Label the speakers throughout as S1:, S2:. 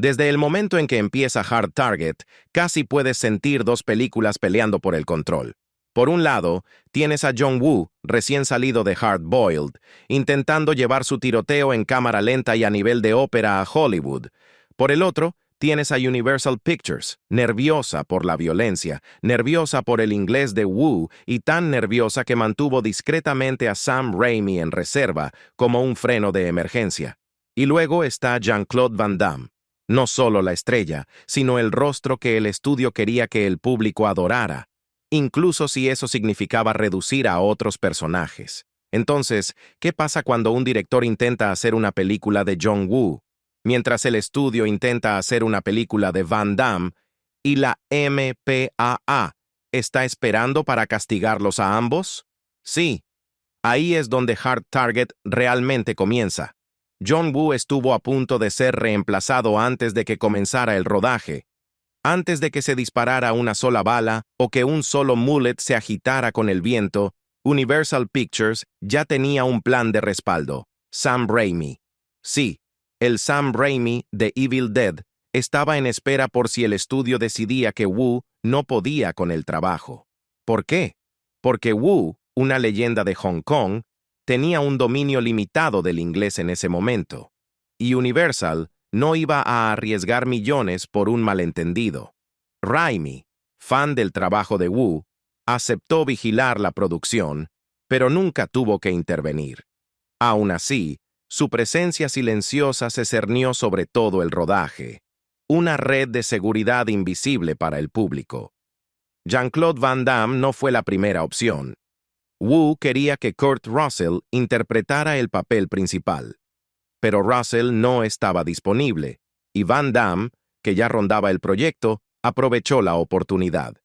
S1: Desde el momento en que empieza Hard Target, casi puedes sentir dos películas peleando por el control. Por un lado, tienes a John Woo, recién salido de Hard Boiled, intentando llevar su tiroteo en cámara lenta y a nivel de ópera a Hollywood. Por el otro, tienes a Universal Pictures, nerviosa por la violencia, nerviosa por el inglés de Woo y tan nerviosa que mantuvo discretamente a Sam Raimi en reserva como un freno de emergencia. Y luego está Jean-Claude Van Damme. No solo la estrella, sino el rostro que el estudio quería que el público adorara, incluso si eso significaba reducir a otros personajes. Entonces, ¿qué pasa cuando un director intenta hacer una película de John Woo, mientras el estudio intenta hacer una película de Van Damme y la MPAA está esperando para castigarlos a ambos? Sí, ahí es donde Hard Target realmente comienza. John Woo estuvo a punto de ser reemplazado antes de que comenzara el rodaje, antes de que se disparara una sola bala o que un solo mullet se agitara con el viento. Universal Pictures ya tenía un plan de respaldo: Sam Raimi. Sí, el Sam Raimi de Evil Dead estaba en espera por si el estudio decidía que Woo no podía con el trabajo. ¿Por qué? Porque Woo, una leyenda de Hong Kong, tenía un dominio limitado del inglés en ese momento, y Universal no iba a arriesgar millones por un malentendido. Raimi, fan del trabajo de Woo, aceptó vigilar la producción, pero nunca tuvo que intervenir. Aún así, su presencia silenciosa se cernió sobre todo el rodaje, una red de seguridad invisible para el público. Jean-Claude Van Damme no fue la primera opción. Woo quería que Kurt Russell interpretara el papel principal, pero Russell no estaba disponible, y Van Damme, que ya rondaba el proyecto, aprovechó la oportunidad.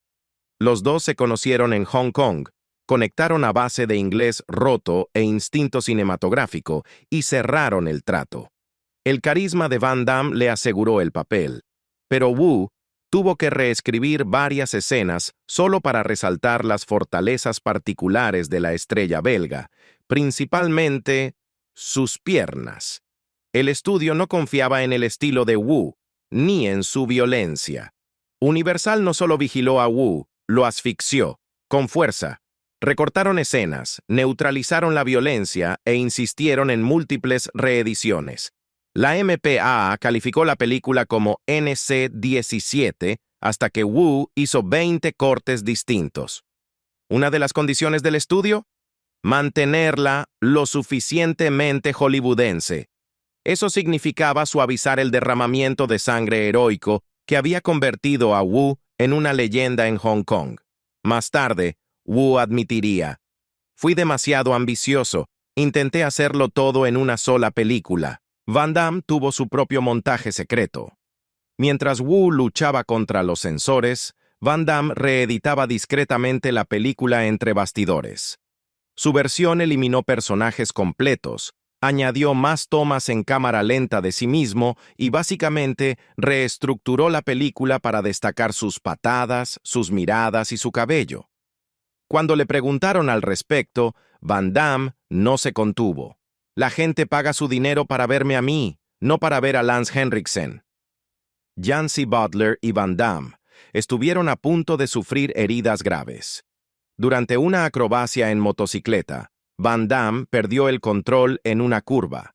S1: Los dos se conocieron en Hong Kong, conectaron a base de inglés roto e instinto cinematográfico y cerraron el trato. El carisma de Van Damme le aseguró el papel, pero Woo tuvo que reescribir varias escenas solo para resaltar las fortalezas particulares de la estrella belga, principalmente sus piernas. El estudio no confiaba en el estilo de Woo, ni en su violencia. Universal no solo vigiló a Woo, lo asfixió, con fuerza. Recortaron escenas, neutralizaron la violencia e insistieron en múltiples reediciones. La MPAA calificó la película como NC-17 hasta que Woo hizo 20 cortes distintos. ¿Una de las condiciones del estudio? Mantenerla lo suficientemente hollywoodense. Eso significaba suavizar el derramamiento de sangre heroico que había convertido a Woo en una leyenda en Hong Kong. Más tarde, Woo admitiría: fui demasiado ambicioso, intenté hacerlo todo en una sola película. Van Damme tuvo su propio montaje secreto. Mientras Woo luchaba contra los censores, Van Damme reeditaba discretamente la película entre bastidores. Su versión eliminó personajes completos, añadió más tomas en cámara lenta de sí mismo y básicamente reestructuró la película para destacar sus patadas, sus miradas y su cabello. Cuando le preguntaron al respecto, Van Damme no se contuvo. La gente paga su dinero para verme a mí, no para ver a Lance Henriksen. Yancy Butler y Van Damme estuvieron a punto de sufrir heridas graves. Durante una acrobacia en motocicleta, Van Damme perdió el control en una curva.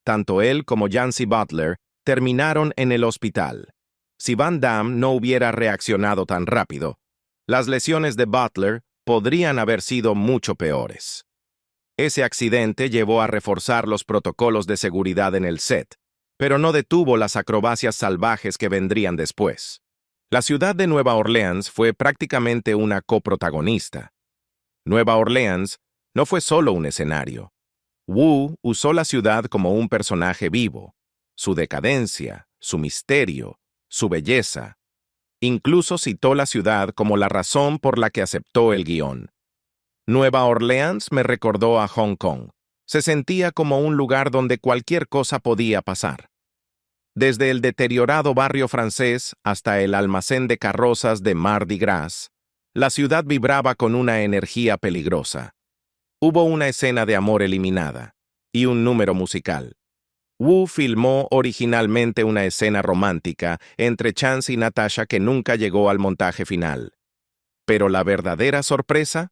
S1: Tanto él como Yancy Butler terminaron en el hospital. Si Van Damme no hubiera reaccionado tan rápido, las lesiones de Butler podrían haber sido mucho peores. Ese accidente llevó a reforzar los protocolos de seguridad en el set, pero no detuvo las acrobacias salvajes que vendrían después. La ciudad de Nueva Orleans fue prácticamente una coprotagonista. Nueva Orleans no fue solo un escenario. Woo usó la ciudad como un personaje vivo, su decadencia, su misterio, su belleza. Incluso citó la ciudad como la razón por la que aceptó el guión. Nueva Orleans me recordó a Hong Kong. Se sentía como un lugar donde cualquier cosa podía pasar. Desde el deteriorado barrio francés hasta el almacén de carrozas de Mardi Gras, la ciudad vibraba con una energía peligrosa. Hubo una escena de amor eliminada y un número musical. Wu filmó originalmente una escena romántica entre Chance y Natasha que nunca llegó al montaje final. Pero la verdadera sorpresa,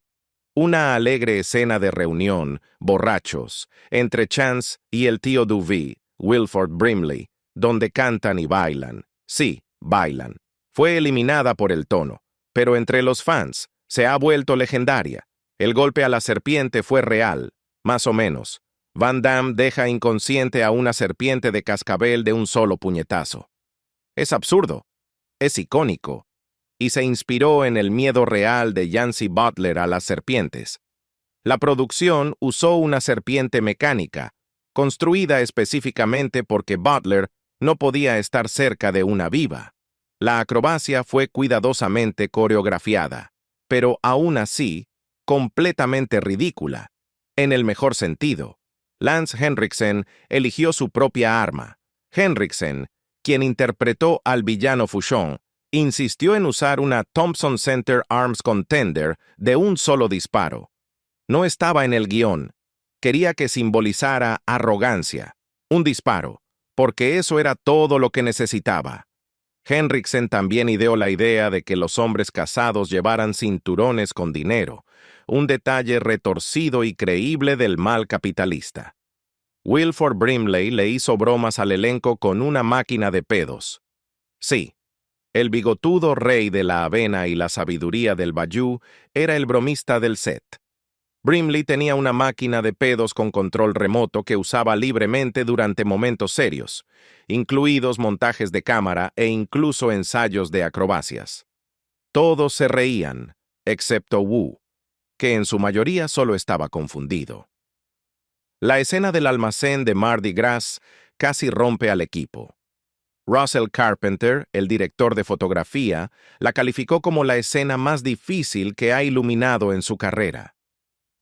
S1: una alegre escena de reunión, borrachos, entre Chance y el tío Duvee, Wilford Brimley, donde cantan y bailan. Sí, bailan. Fue eliminada por el tono, pero entre los fans se ha vuelto legendaria. El golpe a la serpiente fue real, más o menos. Van Damme deja inconsciente a una serpiente de cascabel de un solo puñetazo. Es absurdo, es icónico, y se inspiró en el miedo real de Yancy Butler a las serpientes. La producción usó una serpiente mecánica, construida específicamente porque Butler no podía estar cerca de una viva. La acrobacia fue cuidadosamente coreografiada, pero aún así, completamente ridícula, en el mejor sentido. Lance Henriksen eligió su propia arma. Henriksen, quien interpretó al villano Fushon, insistió en usar una Thompson Center Arms Contender de un solo disparo. No estaba en el guión. Quería que simbolizara arrogancia. Un disparo, porque eso era todo lo que necesitaba. Henriksen también ideó la idea de que los hombres casados llevaran cinturones con dinero, un detalle retorcido y creíble del mal capitalista. Wilford Brimley le hizo bromas al elenco con una máquina de pedos. Sí, el bigotudo rey de la avena y la sabiduría del bayou era el bromista del set. Brimley tenía una máquina de pedos con control remoto que usaba libremente durante momentos serios, incluidos montajes de cámara e incluso ensayos de acrobacias. Todos se reían, excepto Wu, que en su mayoría solo estaba confundido. La escena del almacén de Mardi Gras casi rompe al equipo. Russell Carpenter, el director de fotografía, la calificó como la escena más difícil que ha iluminado en su carrera.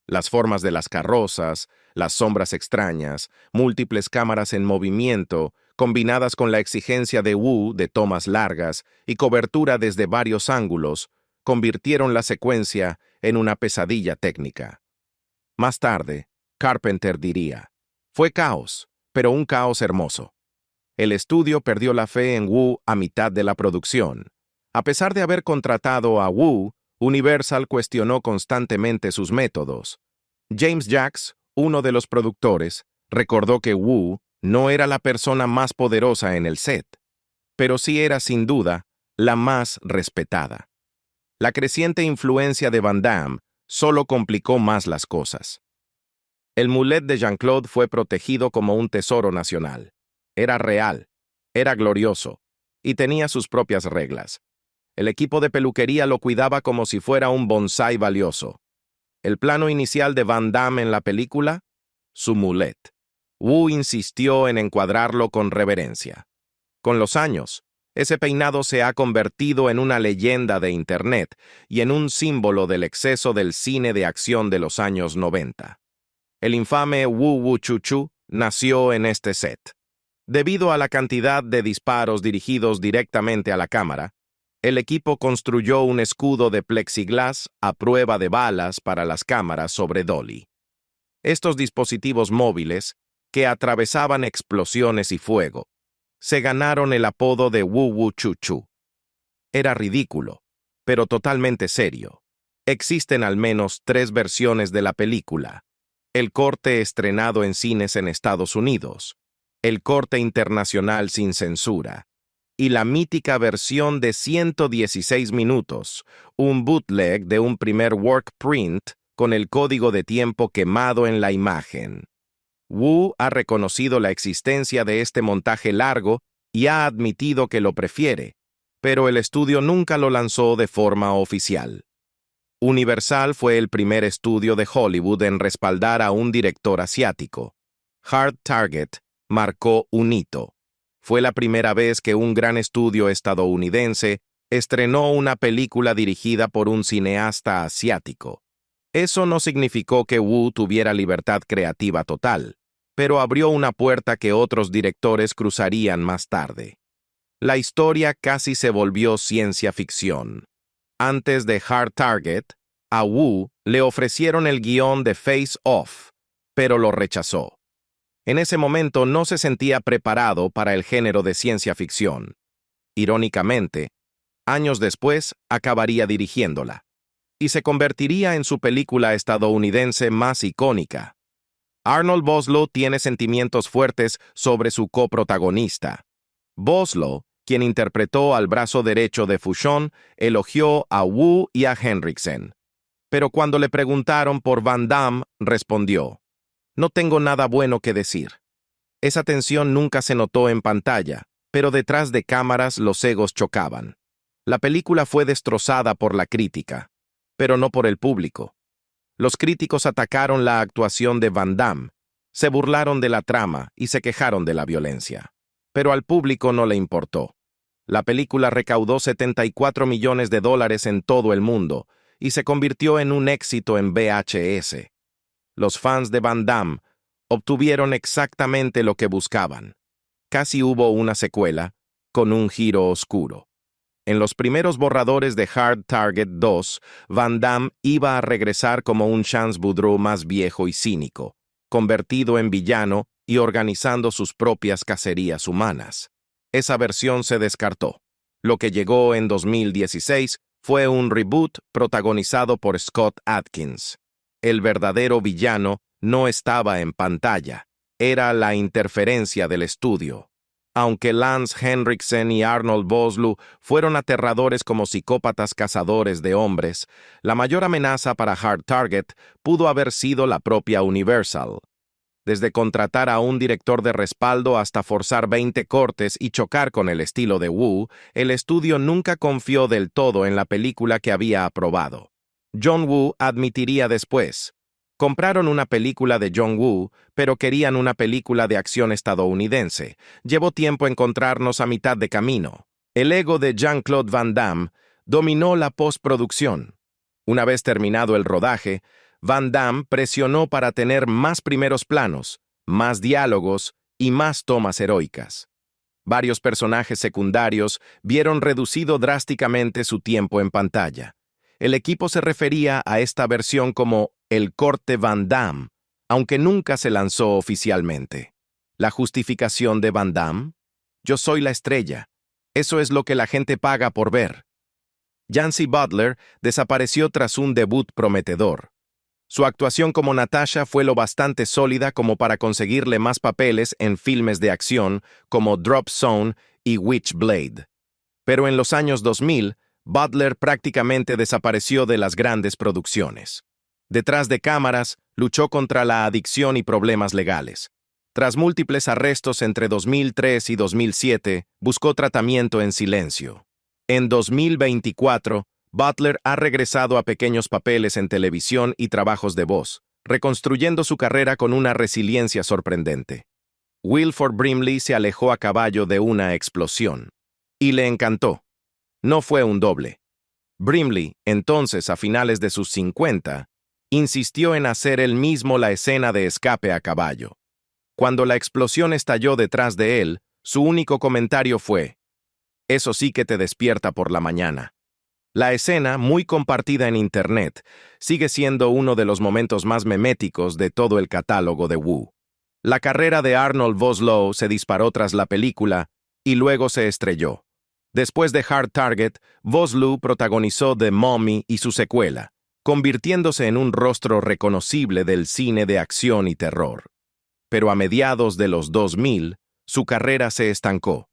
S1: Las formas de las carrozas, las sombras extrañas, múltiples cámaras en movimiento, combinadas con la exigencia de Wu de tomas largas y cobertura desde varios ángulos, convirtieron la secuencia en una pesadilla técnica. Más tarde, Carpenter diría, fue caos, pero un caos hermoso. El estudio perdió la fe en Wu a mitad de la producción. A pesar de haber contratado a Wu, Universal cuestionó constantemente sus métodos. James Jacks, uno de los productores, recordó que Wu no era la persona más poderosa en el set, pero sí era sin duda la más respetada. La creciente influencia de Van Damme solo complicó más las cosas. El mulet de Jean-Claude fue protegido como un tesoro nacional. Era real, era glorioso, y tenía sus propias reglas. El equipo de peluquería lo cuidaba como si fuera un bonsái valioso. El plano inicial de Van Damme en la película, su mulet. Wu insistió en encuadrarlo con reverencia. Con los años, ese peinado se ha convertido en una leyenda de Internet y en un símbolo del exceso del cine de acción de los años 90. El infame Wu Wu Chu Chu nació en este set. Debido a la cantidad de disparos dirigidos directamente a la cámara, el equipo construyó un escudo de plexiglas a prueba de balas para las cámaras sobre dolly. Estos dispositivos móviles, que atravesaban explosiones y fuego, se ganaron el apodo de Wu Wu Chu Chu. Era ridículo, pero totalmente serio. Existen al menos 3 versiones de la película. El corte estrenado en cines en Estados Unidos, el corte internacional sin censura, y la mítica versión de 116 minutos, un bootleg de un primer work print con el código de tiempo quemado en la imagen. Wu ha reconocido la existencia de este montaje largo y ha admitido que lo prefiere, pero el estudio nunca lo lanzó de forma oficial. Universal fue el primer estudio de Hollywood en respaldar a un director asiático. Hard Target marcó un hito. Fue la primera vez que un gran estudio estadounidense estrenó una película dirigida por un cineasta asiático. Eso no significó que Wu tuviera libertad creativa total, pero abrió una puerta que otros directores cruzarían más tarde. La historia casi se volvió ciencia ficción. Antes de Hard Target, a Wu le ofrecieron el guión de Face Off, pero lo rechazó. En ese momento no se sentía preparado para el género de ciencia ficción. Irónicamente, años después acabaría dirigiéndola, y se convertiría en su película estadounidense más icónica. Arnold Vosloo tiene sentimientos fuertes sobre su coprotagonista. Vosloo, quien interpretó al brazo derecho de Fushon, elogió a Woo y a Henriksen. Pero cuando le preguntaron por Van Damme, respondió: "No tengo nada bueno que decir". Esa tensión nunca se notó en pantalla, pero detrás de cámaras los egos chocaban. La película fue destrozada por la crítica, pero no por el público. Los críticos atacaron la actuación de Van Damme, se burlaron de la trama y se quejaron de la violencia. Pero al público no le importó. La película recaudó $74 millones en todo el mundo y se convirtió en un éxito en VHS. Los fans de Van Damme obtuvieron exactamente lo que buscaban. Casi hubo una secuela, con un giro oscuro. En los primeros borradores de Hard Target 2, Van Damme iba a regresar como un Chance Boudreaux más viejo y cínico, convertido en villano y organizando sus propias cacerías humanas. Esa versión se descartó. Lo que llegó en 2016 fue un reboot protagonizado por Scott Adkins. El verdadero villano no estaba en pantalla, era la interferencia del estudio. Aunque Lance Henriksen y Arnold Vosloo fueron aterradores como psicópatas cazadores de hombres, la mayor amenaza para Hard Target pudo haber sido la propia Universal. Desde contratar a un director de respaldo hasta forzar 20 cortes y chocar con el estilo de Woo, el estudio nunca confió del todo en la película que había aprobado. John Woo admitiría después: "Compraron una película de John Woo, pero querían una película de acción estadounidense. Llevó tiempo encontrarnos a mitad de camino". El ego de Jean-Claude Van Damme dominó la postproducción. Una vez terminado el rodaje, Van Damme presionó para tener más primeros planos, más diálogos y más tomas heroicas. Varios personajes secundarios vieron reducido drásticamente su tiempo en pantalla. El equipo se refería a esta versión como el corte Van Damme, aunque nunca se lanzó oficialmente. ¿La justificación de Van Damme? "Yo soy la estrella. Eso es lo que la gente paga por ver". Yancy Butler desapareció tras un debut prometedor. Su actuación como Natasha fue lo bastante sólida como para conseguirle más papeles en filmes de acción como Drop Zone y Witchblade. Pero en los años 2000, Butler prácticamente desapareció de las grandes producciones. Detrás de cámaras, luchó contra la adicción y problemas legales. Tras múltiples arrestos entre 2003 y 2007, buscó tratamiento en silencio. En 2024, Butler ha regresado a pequeños papeles en televisión y trabajos de voz, reconstruyendo su carrera con una resiliencia sorprendente. Wilford Brimley se alejó a caballo de una explosión. Y le encantó. No fue un doble. Brimley, entonces a finales de sus 50, insistió en hacer él mismo la escena de escape a caballo. Cuando la explosión estalló detrás de él, su único comentario fue: "Eso sí que te despierta por la mañana". La escena, muy compartida en Internet, sigue siendo uno de los momentos más meméticos de todo el catálogo de Woo. La carrera de Arnold Vosloo se disparó tras la película y luego se estrelló. Después de Hard Target, Vosloo protagonizó The Mummy y su secuela, convirtiéndose en un rostro reconocible del cine de acción y terror. Pero a mediados de los 2000, su carrera se estancó.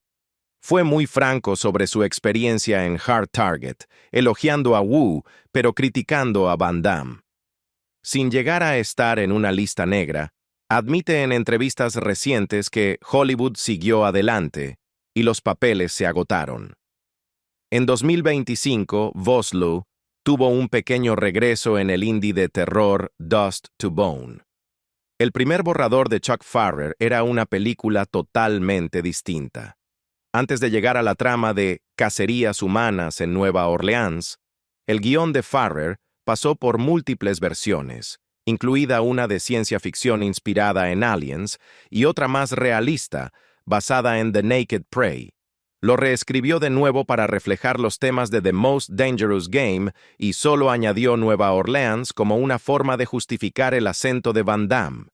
S1: Fue muy franco sobre su experiencia en Hard Target, elogiando a Woo, pero criticando a Van Damme. Sin llegar a estar en una lista negra, admite en entrevistas recientes que Hollywood siguió adelante y los papeles se agotaron. En 2025, Vosloo tuvo un pequeño regreso en el indie de terror Dust to Bone. El primer borrador de Chuck Farrer era una película totalmente distinta. Antes de llegar a la trama de cacerías humanas en Nueva Orleans, el guión de Farrer pasó por múltiples versiones, incluida una de ciencia ficción inspirada en Aliens y otra más realista, basada en The Naked Prey. Lo reescribió de nuevo para reflejar los temas de The Most Dangerous Game y solo añadió Nueva Orleans como una forma de justificar el acento de Van Damme.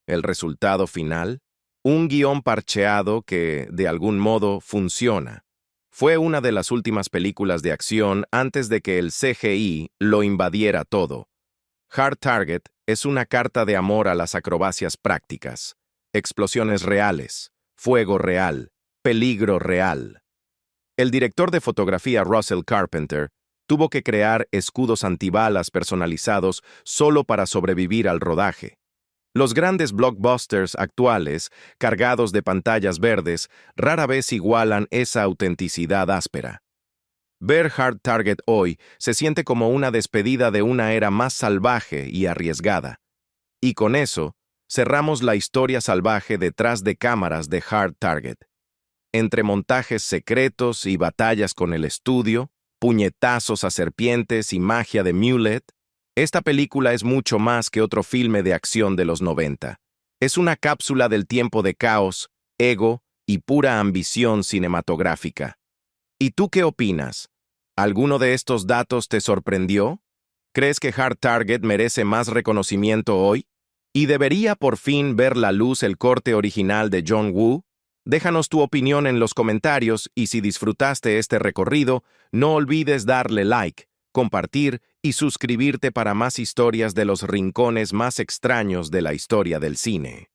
S1: ¿El resultado final? Un guión parcheado que, de algún modo, funciona. Fue una de las últimas películas de acción antes de que el CGI lo invadiera todo. Hard Target es una carta de amor a las acrobacias prácticas, explosiones reales, fuego real, peligro real. El director de fotografía Russell Carpenter tuvo que crear escudos antibalas personalizados solo para sobrevivir al rodaje. Los grandes blockbusters actuales, cargados de pantallas verdes, rara vez igualan esa autenticidad áspera. Ver Hard Target hoy se siente como una despedida de una era más salvaje y arriesgada. Y con eso, cerramos la historia salvaje detrás de cámaras de Hard Target. Entre montajes secretos y batallas con el estudio, puñetazos a serpientes y magia de Mulet, esta película es mucho más que otro filme de acción de los 90. Es una cápsula del tiempo de caos, ego y pura ambición cinematográfica. ¿Y tú qué opinas? ¿Alguno de estos datos te sorprendió? ¿Crees que Hard Target merece más reconocimiento hoy? ¿Y debería por fin ver la luz el corte original de John Woo? Déjanos tu opinión en los comentarios y si disfrutaste este recorrido, no olvides darle like, compartir y suscribirte para más historias de los rincones más extraños de la historia del cine.